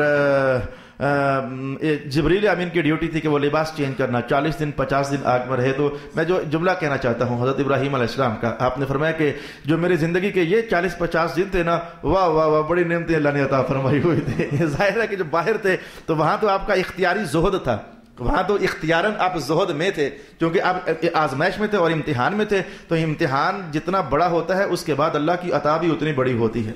جبریل امین کی ڈیوٹی تھی کہ وہ لباس چینج کرنا۔ 40 دن 50 دن آگ میں رہے۔ تو میں جو جملہ کہنا چاہتا ہوں حضرت ابراہیم علیہ السلام کا، آپ نے فرمایا کہ جو میری زندگی کے یہ 40-50 دن تھے نا، واہ واہ واہ، بڑی نعمتیں اللہ نے عطا فرمائی ہوئی تھی۔ ظاہر ہے کہ جو باہر تھے تو وہاں تو آپ کا اختیاری زہد تھا، وہاں تو اختیاراً آپ زہد میں تھے، کیونکہ آپ آزمائش میں تھے اور امتحان میں تھے۔ تو امتحان جتنا بڑا ہوتا ہے اس کے بعد اللہ کی عطا بھی اتنی بڑی ہوتی ہے۔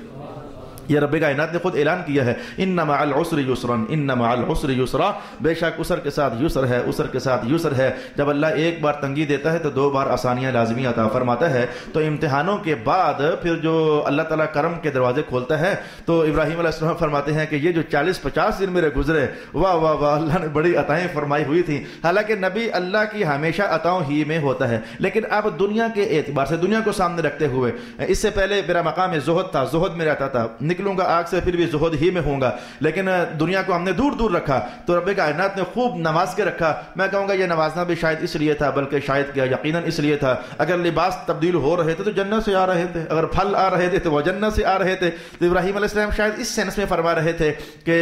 یہ رب کائنات نے خود اعلان کیا ہے، ان مع العسر یسرا، ان مع العسر یسرا، بے شک عسر کے ساتھ یسر ہے، عسر کے ساتھ یسر ہے۔ جب اللہ ایک بار تنگی دیتا ہے تو 2 بار آسانیاں لازمی عطا فرماتا ہے۔ تو امتحانوں کے بعد پھر جو اللہ تعالیٰ کرم کے دروازے کھولتا ہے، تو ابراہیم علیہ السلام فرماتے ہیں کہ یہ جو 40-50 دن میرے گزرے، واہ واہ واہ، اللہ نے بڑی عطائیں فرمائی ہوئی تھیں۔ حالانکہ نبی اللہ کی ہمیشہ عطاؤں ہی میں ہوتا ہے، لیکن اب دنیا کے اعتبار سے، دنیا کو سامنے رکھتے ہوئے، اس سے پہلے میرا مقام زہد تھا، زہد میں رہتا تھا، نکلوں گا آگ سے پھر بھی زہد ہی میں ہوں گا، لیکن دنیا کو ہم نے دور دور رکھا تو رب کائنات نے خوب نواز کے رکھا۔ میں کہوں گا یہ نوازنا بھی شاید اس لیے تھا، بلکہ شاید کیا یقیناً اس لیے تھا، اگر لباس تبدیل ہو رہے تھے تو جنت سے آ رہے تھے، اگر پھل آ رہے تھے تو وہ جنت سے آ رہے تھے۔ تو ابراہیم علیہ السلام شاید اس سینس میں فرما رہے تھے کہ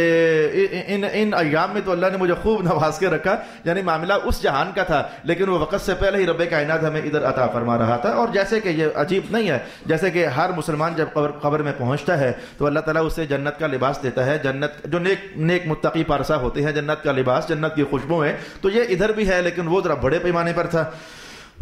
ان ایام میں تو اللہ نے مجھے خوب نواز کے رکھا، یعنی معاملہ اس جہان کا تھا، لیکن وہ وقت سے پہلے ہی رب کائنات ہمیں ادھر عطا فرما رہا تھا۔ اور جیسے کہ یہ عجیب نہیں ہے، جیسے کہ ہر مسلمان جب قبر میں پہنچتا ہے تو اللہ تعالیٰ اسے جنت کا لباس دیتا ہے، جنت جو نیک متقی پارسا ہوتے ہیں، جنت کا لباس، جنت کی خوشبو ہے، تو یہ ادھر بھی ہے، لیکن وہ ذرا بڑے پیمانے پر تھا۔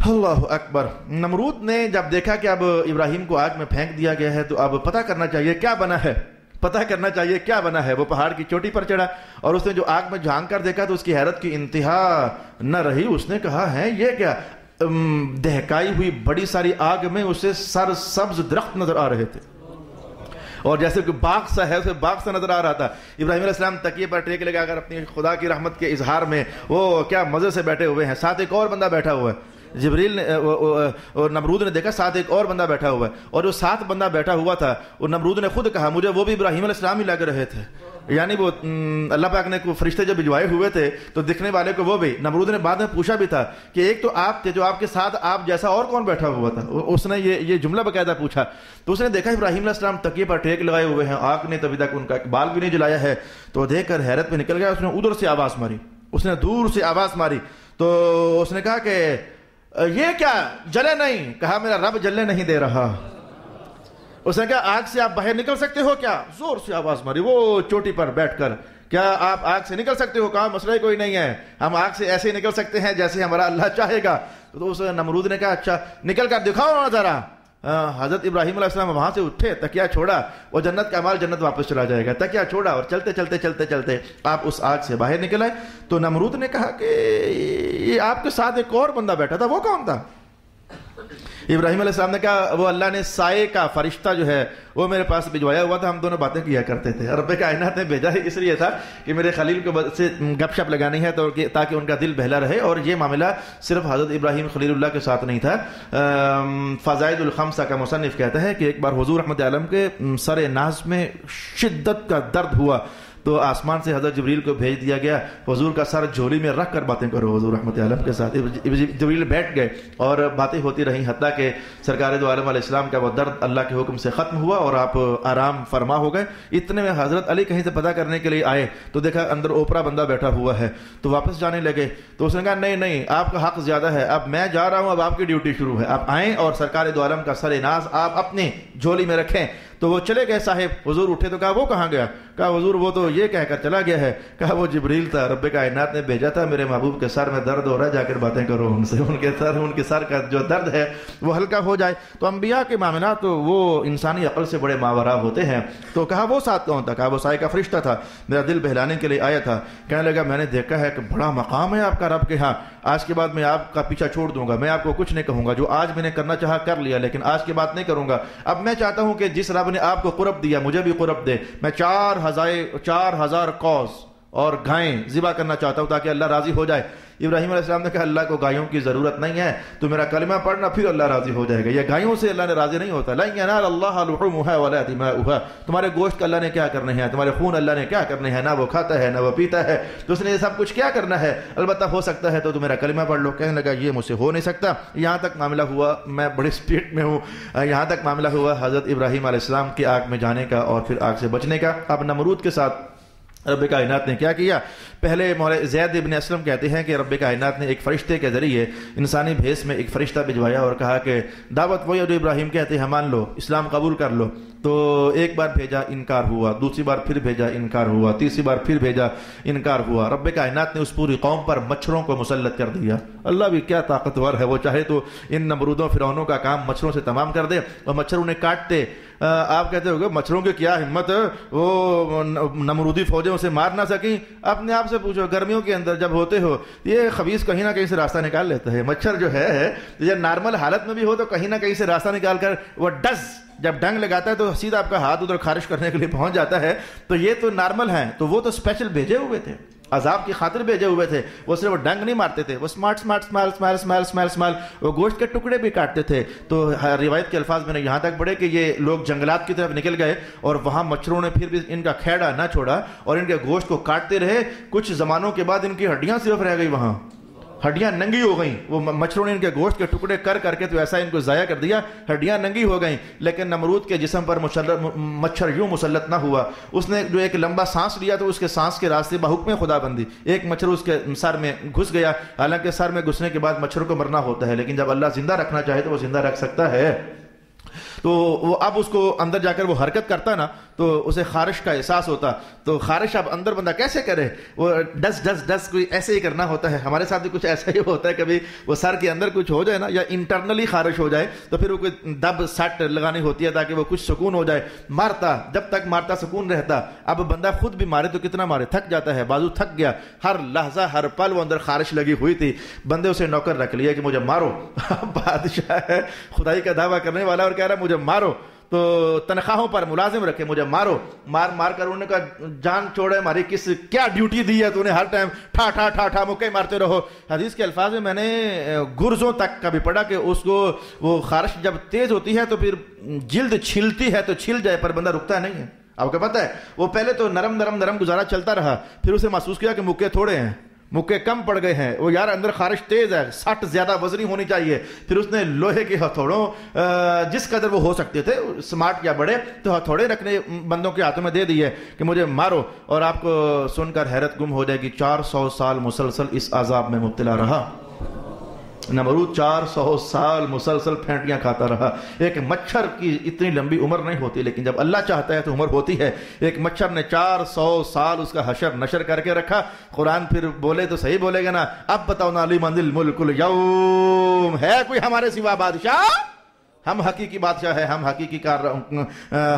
اللہ اکبر۔ نمرود نے جب دیکھا کہ اب ابراہیم کو آگ میں پھینک دیا گیا ہے تو اب پتہ کرنا چاہیے کیا بنا ہے، پتہ کرنا چاہیے کیا بنا ہے۔ وہ پہاڑ کی چوٹی پر چڑھا اور اس نے جو آگ میں جھانک کر دیکھا تو اس کی حیرت کی انتہا نہ رہی۔ اس نے کہا ہے یہ کیا؟ دہکائی ہوئی بڑی ساری آگ میں اسے سر سبز درخت نظر آ رہے تھے، اور جیسے کہ باغ سا ہے، اسے باغ سا نظر آ رہا تھا۔ ابراہیم علیہ السلام تکیے پر ٹیک لگا کر اپنی خدا کی رحمت کے اظہار میں وہ کیا مزے سے بیٹھے ہوئے ہیں، ساتھ ایک اور بندہ بیٹھا ہوا ہے۔ جبریل نے اور نمرود نے دیکھا ساتھ ایک اور بندہ بیٹھا ہوا ہے, اور جو ساتھ بندہ بیٹھا ہوا تھا وہ نمرود نے خود کہا مجھے وہ بھی ابراہیم علیہ السلام ہی لگ رہے تھے. یعنی وہ اللہ پاک نے فرشتے جب بھجوائے ہوئے تھے تو دکھنے والے کو وہ بھی. نمرود نے بعد میں پوچھا بھی تھا کہ ایک تو آپ تھے, جو آپ کے ساتھ آپ جیسا اور کون بیٹھا ہوا تھا؟ اس نے یہ جملہ باقاعدہ پوچھا. تو اس نے دیکھا ابراہیم علیہ السلام تکیے پر ٹیک لگائے ہوئے ہیں, آگ نے تبھی تک ان کا بال بھی نہیں جلایا ہے. تو دیکھ کر حیرت میں نکل گیا. اس نے ادھر سے آواز ماری, اس نے دور سے آواز ماری. تو اس نے کہا کہ یہ کیا جلے نہیں؟ کہا میرا رب جلنے نہیں دے رہا. اس نے کہا آگ سے آپ باہر نکل سکتے ہو کیا؟ زور سے آواز ماری وہ چوٹی پر بیٹھ کر, کیا آپ آگ سے نکل سکتے ہو؟ کہا مسئلہ کوئی نہیں ہے, ہم آگ سے ایسے نکل سکتے ہیں جیسے ہمارا اللہ چاہے گا. تو اس نمرود نے کہا اچھا نکل کر دکھاؤ نا ذرا. حضرت ابراہیم علیہ السلام وہاں سے اٹھے, تکیا چھوڑا, اور جنت کا مال جنت واپس چلا جائے گا, تکیا چھوڑا اور چلتے چلتے چلتے چلتے آپ اس آگ سے باہر نکل آئے. تو نمرود نے کہا کہ یہ آپ کے ساتھ ایک اور بندہ بیٹھا تھا, وہ کون تھا؟ ابراہیم علیہ السلام نے کہا وہ اللہ نے سائے کا فرشتہ جو ہے وہ میرے پاس بھجوایا ہوا تھا, ہم دونوں باتیں کیا کرتے تھے. رب کائنات نے بھیجا ہے اس لیے تھا کہ میرے خلیل کو سے گپ شپ لگانی ہے تو تاکہ ان کا دل بہلا رہے. اور یہ معاملہ صرف حضرت ابراہیم خلیل اللہ کے ساتھ نہیں تھا. فضائل الخمسہ کا مصنف کہتا ہے کہ ایک بار حضور رحمت عالم کے سر ناز میں شدت کا درد ہوا تو آسمان سے حضرت جبریل کو بھیج دیا گیا, حضور کا سر جھولی میں رکھ کر باتیں کرو حضور رحمت عالم کے ساتھ. جبریل بیٹھ گئے اور باتیں ہوتی رہیں حتیٰ کہ سرکار دو عالم علیہ السلام کا وہ درد اللہ کے حکم سے ختم ہوا اور آپ آرام فرما ہو گئے. اتنے میں حضرت علی کہیں سے پتہ کرنے کے لیے آئے تو دیکھا اندر اوپرا بندہ بیٹھا ہوا ہے, تو واپس جانے لگے. تو اس نے کہا نہیں آپ کا حق زیادہ ہے, اب میں جا رہا ہوں, اب آپ کی ڈیوٹی شروع ہے, آپ آئیں اور سرکار دو عالم کا سر ناز آپ اپنی جھولی میں رکھیں. تو وہ چلے گئے صاحب. حضور اٹھے تو کہا وہ کہاں گیا؟ کہا حضور وہ تو یہ کہہ کر چلا گیا ہے. کہا وہ جبریل تھا, رب کائنات نے بھیجا تھا, میرے محبوب کے سر میں درد ہو رہا ہے, جا کر باتیں کرو ان سے, ان کے سر کا جو درد ہے وہ ہلکا ہو جائے. تو انبیاء کے معاملات تو وہ انسانی عقل سے بڑے ماورا ہوتے ہیں. تو کہا وہ ساتھ کون تھا؟ کہا وہ سائے کا فرشتہ تھا, میرا دل بہلانے کے لیے آیا تھا. کہنے لگا میں نے دیکھا ہے کہ بڑا مقام ہے آپ کا رب کے ہاں, آج کے بعد میں آپ کا پیچھا چھوڑ دوں گا, میں آپ کو کچھ نہیں کہوں گا, جو آج میں نے کرنا چاہا کر لیا, لیکن آج کے بعد نہیں کروں گا. اب میں چاہتا ہوں کہ جس رب نے آپ کو قرب دیا مجھے بھی قرب دے. میں 4000 قوس اور گائیں ذبح کرنا چاہتا ہوں تاکہ اللہ راضی ہو جائے. ابراہیم علیہ السلام نے کہا اللہ کو گایوں کی ضرورت نہیں ہے, تو میرا کلمہ پڑھنا پھر اللہ راضی ہو جائے گا. یہ گایوں سے اللہ نے راضی نہیں ہوتا. لن ینال اللہ لحومها ولا دماؤها, تمہارے گوشت کا اللہ نے کیا کرنے ہیں, تمہارے خون اللہ نے کیا کرنے ہیں, نہ وہ کھاتا ہے نہ وہ پیتا ہے, تو اس نے یہ سب کچھ کیا کرنا ہے, البتہ ہو سکتا ہے تو میرا کلمہ پڑھ لو. کہنے لگا یہ مجھ سے ہو نہیں سکتا. یہاں تک معاملہ ہوا, میں بڑے اسپیڈ میں ہوں, یہاں تک معاملہ ہوا حضرت ابراہیم علیہ السلام کی آگ میں جانے کا اور پھر آگ سے بچنے کا. اب نمرود کے ساتھ رب کائنات نے کیا کیا؟ پہلے مولا زید ابن اسلم کہتے ہیں کہ رب کائنات نے ایک فرشتے کے ذریعے انسانی بھیس میں ایک فرشتہ بھجوایا اور کہا کہ دعوت وہی جو ابراہیم کہتے ہیں مان لو, اسلام قبول کر لو. تو ایک بار بھیجا انکار ہوا, دوسری بار پھر بھیجا انکار ہوا, تیسری بار پھر بھیجا انکار ہوا. رب کائنات نے اس پوری قوم پر مچھروں کو مسلط کر دیا. اللہ بھی کیا طاقتور ہے, وہ چاہے تو ان نمرودوں فرعونوں کا کام مچھروں سے تمام کر دے اور مچھر انہیں کاٹتے. آپ کہتے ہو گے مچھروں کی کیا ہمت, وہ نمرودی فوجیں اسے مار نہ سکیں. اپنے آپ سے پوچھو, گرمیوں کے اندر جب ہوتے ہو یہ خبیث کہیں نہ کہیں سے راستہ نکال لیتا ہے. مچھر جو ہے جب نارمل حالت میں بھی ہو تو کہیں نہ کہیں سے راستہ نکال کر وہ جب ڈنگ لگاتا ہے تو سیدھا آپ کا ہاتھ ادھر خارش کرنے کے لیے پہنچ جاتا ہے. تو یہ تو نارمل ہیں, تو وہ تو اسپیشل بھیجے ہوئے تھے, عذاب کی خاطر بھیجے ہوئے تھے. وہ صرف ڈنگ نہیں مارتے تھے, وہ اسمارٹ وہ گوشت کے ٹکڑے بھی کاٹتے تھے. تو روایت کے الفاظ میں نے یہاں تک پڑھے کہ یہ لوگ جنگلات کی طرف نکل گئے اور وہاں مچھروں نے پھر بھی ان کا کھیڑا نہ چھوڑا اور ان کے گوشت کو کاٹتے رہے. کچھ زمانوں کے بعد ان کی ہڈیاں صرف رہ گئی, وہاں ہڈیاں ننگی ہو گئیں. وہ مچھروں نے ان کے گوشت کے ٹکڑے کر کر کے تو ایسا ان کو ضائع کر دیا, ہڈیاں ننگی ہو گئیں. لیکن نمرود کے جسم پر مچھر یوں مسلط نہ ہوا. اس نے جو ایک لمبا سانس لیا تو اس کے سانس کے راستے بحکم خدا بندی ایک مچھر اس کے سر میں گھس گیا. حالانکہ سر میں گھسنے کے بعد مچھر کو مرنا ہوتا ہے, لیکن جب اللہ زندہ رکھنا چاہے تو وہ زندہ رکھ سکتا ہے. تو وہ اب اس کو اندر جا کر وہ حرکت کرتا نا تو اسے خارش کا احساس ہوتا. تو خارش اب اندر بندہ کیسے کرے, وہ ڈس کوئی ایسے ہی کرنا ہوتا ہے. ہمارے ساتھ بھی کچھ ایسا ہی ہوتا ہے, کبھی وہ سر کے اندر کچھ ہو جائے نا یا انٹرنلی خارش ہو جائے تو پھر وہ کوئی دب سٹ لگانی ہوتی ہے تاکہ وہ کچھ سکون ہو جائے. مارتا جب تک مارتا سکون رہتا. اب بندہ خود بھی مارے تو کتنا مارے, تھک جاتا ہے, بازو تھک گیا, ہر لحظہ ہر پل وہ اندر خارش لگی ہوئی تھی. بندے اسے نوکر رکھ لیا کہ مجھے مارو. بادشاہ ہے, خدائی کا دعویٰ کرنے والا, اور کہہ رہا مجھے مارو. تو تنخواہوں پر ملازم رکھے، مجھے مارو، مار کر انہوں نے کہا جان چھوڑے ہماری کیا ڈیوٹی دی ہے تو نے ہر ٹائم ٹھا ٹھا ٹھا ٹھا مکے مارتے رہو. حدیث کے الفاظ میں نے گرزوں تک کبھی پڑھا کہ اس کو وہ خارش جب تیز ہوتی ہے تو پھر جلد چھلتی ہے تو چھل جائے پر بندہ رکتا نہیں ہے. آپ کو پتہ ہے وہ پہلے تو نرم گزارا چلتا رہا، پھر اسے محسوس کیا کہ مکے تھوڑے ہیں، مکے کم پڑ گئے ہیں، وہ یار اندر خارش تیز ہے، سٹ زیادہ وزنی ہونی چاہیے. پھر اس نے لوہے کے ہتھوڑوں جس قدر وہ ہو سکتے تھے سمارٹ یا بڑے تو ہتھوڑے رکھنے بندوں کے ہاتھوں میں دے دیے کہ مجھے مارو. اور آپ کو سن کر حیرت گم ہو جائے گی، 400 سال مسلسل اس عذاب میں مبتلا رہا. نمرود 400 سال مسلسل پھینٹیاں کھاتا رہا. ایک مچھر کی اتنی لمبی عمر نہیں ہوتی، لیکن جب اللہ چاہتا ہے تو عمر ہوتی ہے. ایک مچھر نے 400 سال اس کا حشر نشر کر کے رکھا. قرآن پھر بولے تو صحیح بولے گا نا، اب بتاؤ نا لمن الملک اليوم، ہے کوئی ہمارے سوا بادشاہ؟ ہم حقیقی بادشاہ ہیں، ہم حقیقی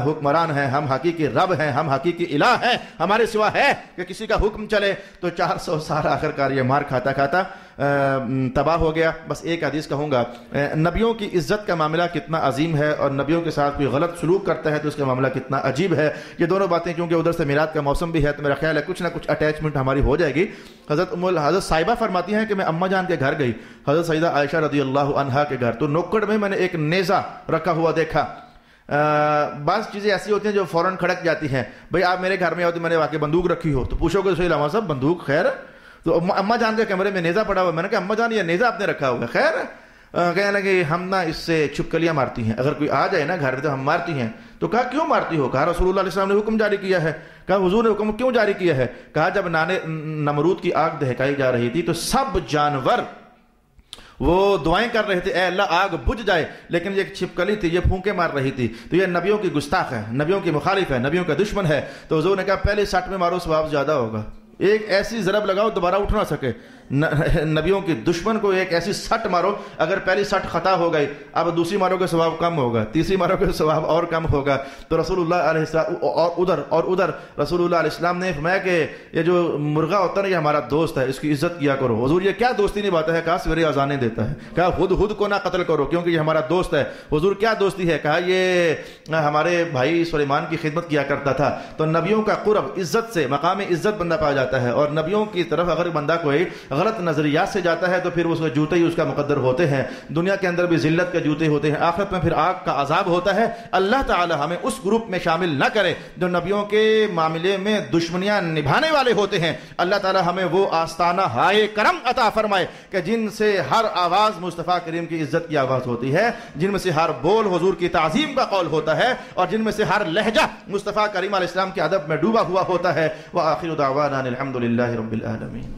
حکمران ہیں، ہم حقیقی رب ہیں، ہم حقیقی الہ ہیں. ہمارے سوا ہے کہ کسی کا حکم چلے؟ تو 400 سال آخر کار یہ مار کھاتا کھاتا تباہ ہو گیا. بس ایک حدیث کہوں گا، نبیوں کی عزت کا معاملہ کتنا عظیم ہے اور نبیوں کے ساتھ کوئی غلط سلوک کرتا ہے تو اس کا معاملہ کتنا عجیب ہے. یہ دونوں باتیں کیونکہ ادھر سے میلاد کا موسم بھی ہے تو میرا خیال ہے کچھ نہ کچھ اٹیچمنٹ ہماری ہو جائے گی. حضرت صاحبہ فرماتی ہیں کہ میں اماں جان کے گھر گئی، حضرت سیدہ عائشہ رضی اللہ عنہا کے گھر، تو نوکڑ میں میں نے ایک نیزہ رکھا ہوا دیکھا. بعض چیزیں ایسی ہوتی ہیں جو فوراً کھڑک جاتی ہیں. بھئی آپ میرے گھر میں آؤ تو میں نے واقعی بندوق رکھی ہو تو پوچھو گے سہیل صاحب بندوق خیر؟ تو اماں جان کے کمرے میں نیزہ پڑا ہوا، میں نے کہا اماں جان یہ نیزہ آپ نے رکھا ہوا ہے خیر؟ کہنے لگے ہم نا اس سے چھپکلیاں مارتی ہیں، اگر کوئی آ جائے نا گھر میں تو ہم مارتی ہیں. تو کہا کیوں مارتی ہو؟ کہا رسول اللہ علیہ السلام نے حکم جاری کیا ہے. کہا حضور نے حکم کیوں جاری کیا ہے؟ کہا جب نمرود کی آگ دہکائی جا رہی تھی تو سب جانور وہ دعائیں کر رہے تھے اے اللہ آگ بجھ جائے، لیکن یہ چھپکلی تھی یہ پھونکے مار رہی تھی. تو یہ نبیوں کی گستاخ ہے، نبیوں کی مخالف ہے، نبیوں کا دشمن ہے. تو حضور نے کہا پہلے سٹ میں مارو ثواب زیادہ ہوگا، ایک ایسی ضرب لگاؤ دوبارہ اٹھ نہ سکے. نبیوں کی دشمن کو ایک ایسی سٹ مارو، اگر پہلی سٹ خطا ہو گئی اب دوسری مارو کے ثواب کم ہوگا، تیسری مارو کے ثواب اور کم ہوگا. تو رسول اللہ علیہ السلام اور ادھر رسول اللہ علیہ السلام نے فرمایا کہ یہ جو مرغا ہوتا ہے نا یہ ہمارا دوست ہے، اس کی عزت کیا کرو. حضور یہ کیا دوستی نبھاتا ہے؟ کہا سویرے اذانیں دیتا ہے. کہا خود کو نہ قتل کرو کیونکہ یہ ہمارا دوست ہے. حضور کیا دوستی ہے؟ کہا یہ ہمارے بھائی سلیمان کی خدمت کیا کرتا تھا. تو نبیوں کا قرب عزت سے مقام عزت بندہ پایا جاتا ہے، اور نبیوں کی طرف اگر بندہ کوئی غلط نظریات سے جاتا ہے تو پھر اس کے جوتے ہی اس کا مقدر ہوتے ہیں. دنیا کے اندر بھی ذلت کے جوتے ہوتے ہیں، آخرت میں پھر آگ کا عذاب ہوتا ہے. اللہ تعالی ہمیں اس گروپ میں شامل نہ کرے جو نبیوں کے معاملے میں دشمنیاں نبھانے والے ہوتے ہیں. اللہ تعالی ہمیں وہ آستانہ ہائے کرم عطا فرمائے کہ جن سے ہر آواز مصطفیٰ کریم کی عزت کی آواز ہوتی ہے، جن میں سے ہر بول حضور کی تعظیم کا قول ہوتا ہے، اور جن میں سے ہر لہجہ مصطفیٰ کریم علیہ السلام کے ادب میں ڈوبا ہوا ہوتا ہے. وآخر دعوانا الحمد للہ رب العالمین.